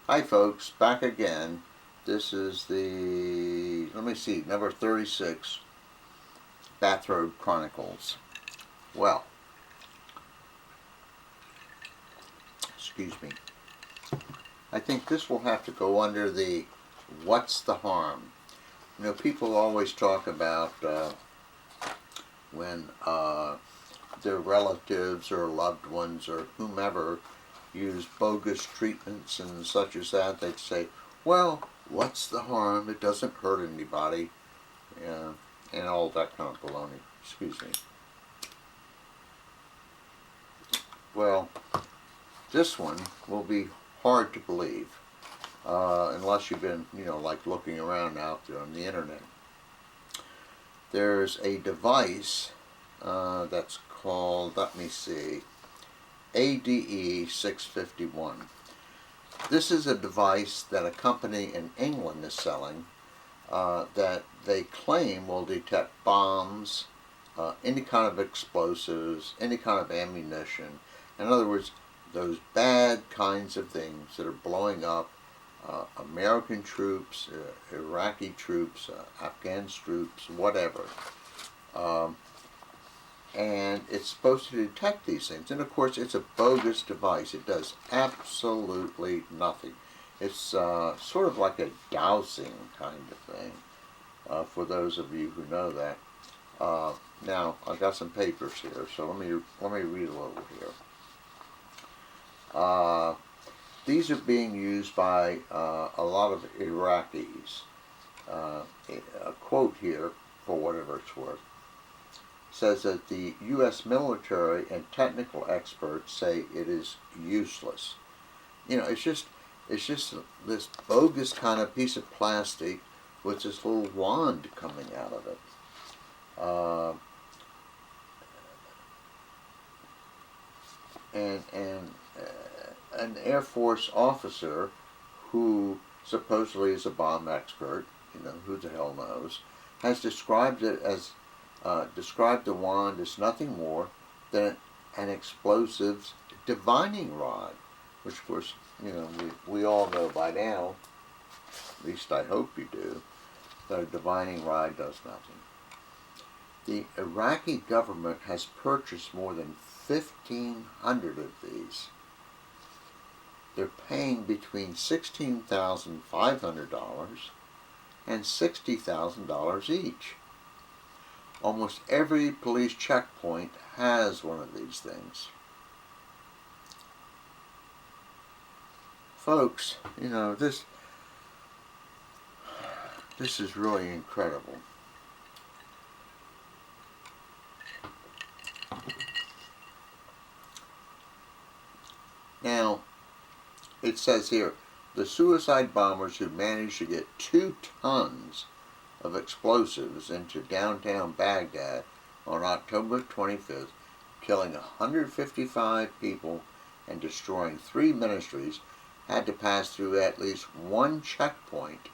Hi folks, back again. This is let me see, number 36, Bathrobe Chronicles. Well, excuse me. I think this will have to go under the what's the harm? You know, people always talk about when their relatives or loved ones or whomever use bogus treatments and such as that. They'd say, well, what's the harm? It doesn't hurt anybody. And all that kind of baloney. Excuse me. Well, this one will be hard to believe unless you've been, like looking around out there on the internet. There's a device that's called, let me see, ADE 651. This is a device that a company in England is selling that they claim will detect bombs, any kind of explosives, any kind of ammunition. In other words, those bad kinds of things that are blowing up American troops, Iraqi troops, Afghan troops, whatever. And it's supposed to detect these things. And of course, it's a bogus device. It does absolutely nothing. It's sort of like a dowsing kind of thing, for those of you who know that. Now, I've got some papers here, so let me read a little here. These are being used by a lot of Iraqis. A quote here, for whatever it's worth, says that the U.S. military and technical experts say it is useless. It's just this bogus kind of piece of plastic with this little wand coming out of it. An Air Force officer who supposedly is a bomb expert, who the hell knows, has described it as described the wand as nothing more than an explosives divining rod, which of course, we all know by now, at least I hope you do, that a divining rod does nothing. The Iraqi government has purchased more than 1,500 of these. They're paying between $16,500 and $60,000 each. Almost every police checkpoint has one of these things. Folks, this is really incredible. Now, it says here, the suicide bombers who managed to get 2 tons of explosives into downtown Baghdad on October 25th, killing 155 people and destroying 3 ministries, had to pass through at least one checkpoint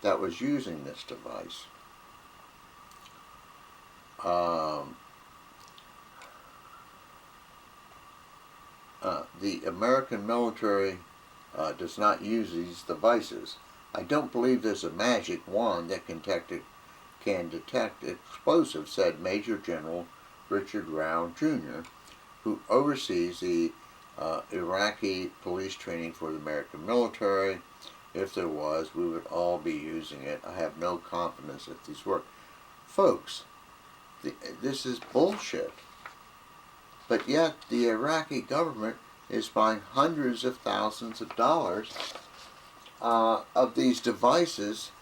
that was using this device. The American military does not use these devices. I don't believe there's a magic wand that can detect explosives, said Major General Richard Rao Jr., who oversees the Iraqi police training for the American military. If there was, we would all be using it. I have no confidence that these work. Folks, this is bullshit. But yet, the Iraqi government is buying hundreds of thousands of dollars of these devices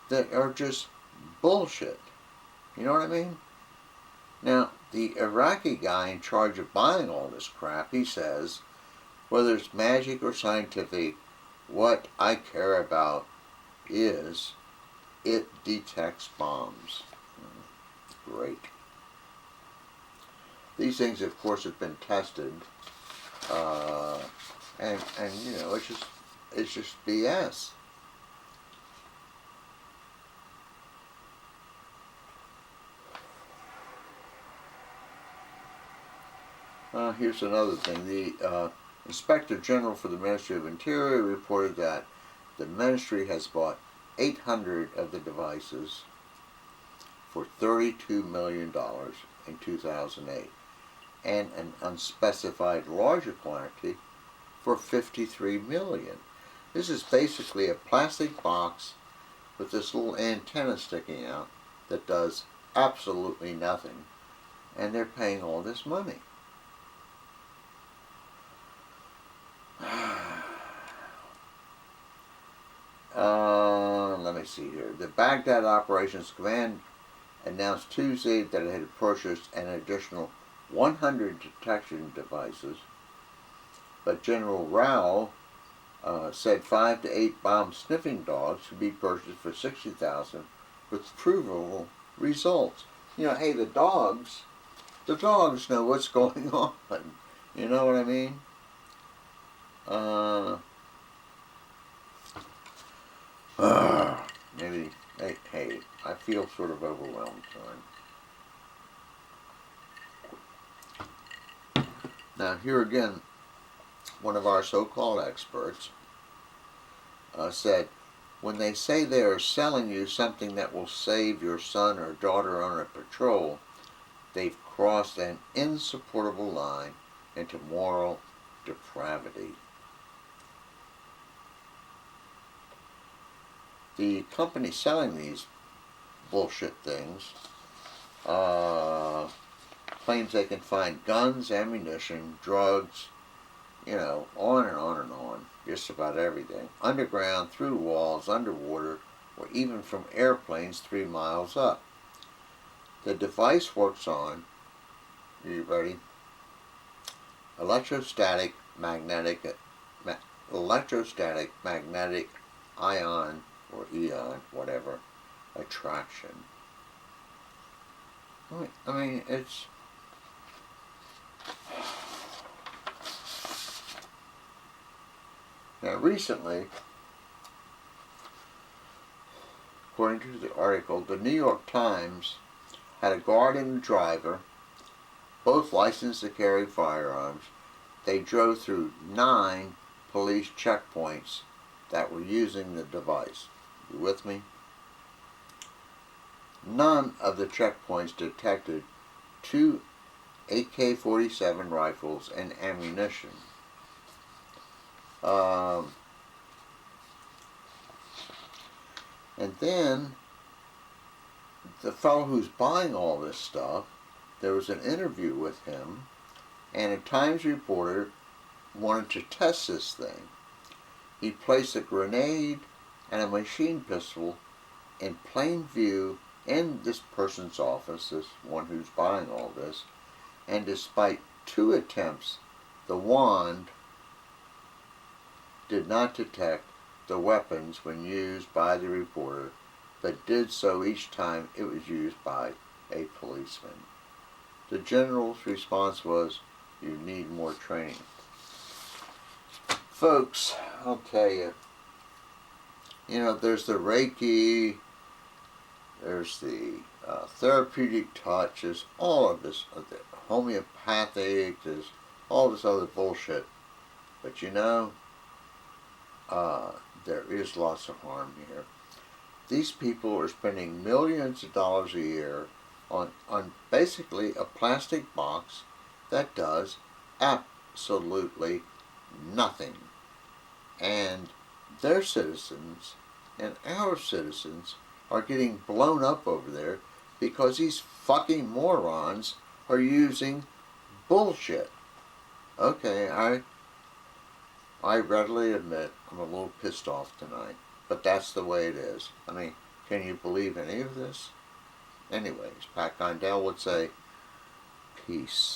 that are just bullshit. You know what I mean? Now, the Iraqi guy in charge of buying all this crap, he says, whether it's magic or scientific, what I care about is it detects bombs. Great. These things, of course, have been tested, and it's just BS. Here's another thing. Inspector General for the Ministry of Interior reported that the ministry has bought 800 of the devices for $32 million in 2008, and an unspecified larger quantity for $53 million. This is basically a plastic box with this little antenna sticking out that does absolutely nothing, and they're paying all this money. Let me see here. The Baghdad Operations Command announced Tuesday that it had purchased an additional 100 detection devices, but General Rao said 5 to 8 bomb sniffing dogs should be purchased for $60,000 with provable results. You know, hey, the dogs know what's going on. You know what I mean? Maybe, hey, I feel sort of overwhelmed tonight. Now, here again, one of our so-called experts said, when they say they are selling you something that will save your son or daughter on a patrol, they've crossed an insupportable line into moral depravity. The company selling these bullshit things claims they can find guns, ammunition, drugs, you know, on and on and on, just about everything. Underground, through walls, underwater, or even from airplanes 3 miles up. The device works on, are you ready? Electrostatic magnetic ion, or eon, whatever, attraction. I mean, it's... Now, recently, according to the article, the New York Times had a guard and a driver, both licensed to carry firearms. They drove through 9 police checkpoints that were using the device. You with me? None of the checkpoints detected 2 AK-47 rifles and ammunition. And then the fellow who's buying all this stuff, there was an interview with him, and a Times reporter wanted to test this thing. He placed a grenade and a machine pistol in plain view in this person's office, this one who's buying all this, and despite 2 attempts, the wand did not detect the weapons when used by the reporter, but did so each time it was used by a policeman. The general's response was, "You need more training." Folks, I'll tell you, there's the Iraqi, there's the therapeutic touch, there's all of this, the homeopathic, there's all this other bullshit. But there is lots of harm here. These people are spending millions of dollars a year on basically a plastic box that does absolutely nothing. And their citizens and our citizens are getting blown up over there because these fucking morons are using bullshit. Okay, I readily admit I'm a little pissed off tonight, but that's the way it is. I mean, can you believe any of this? Anyways, Pat Gondell would say, peace.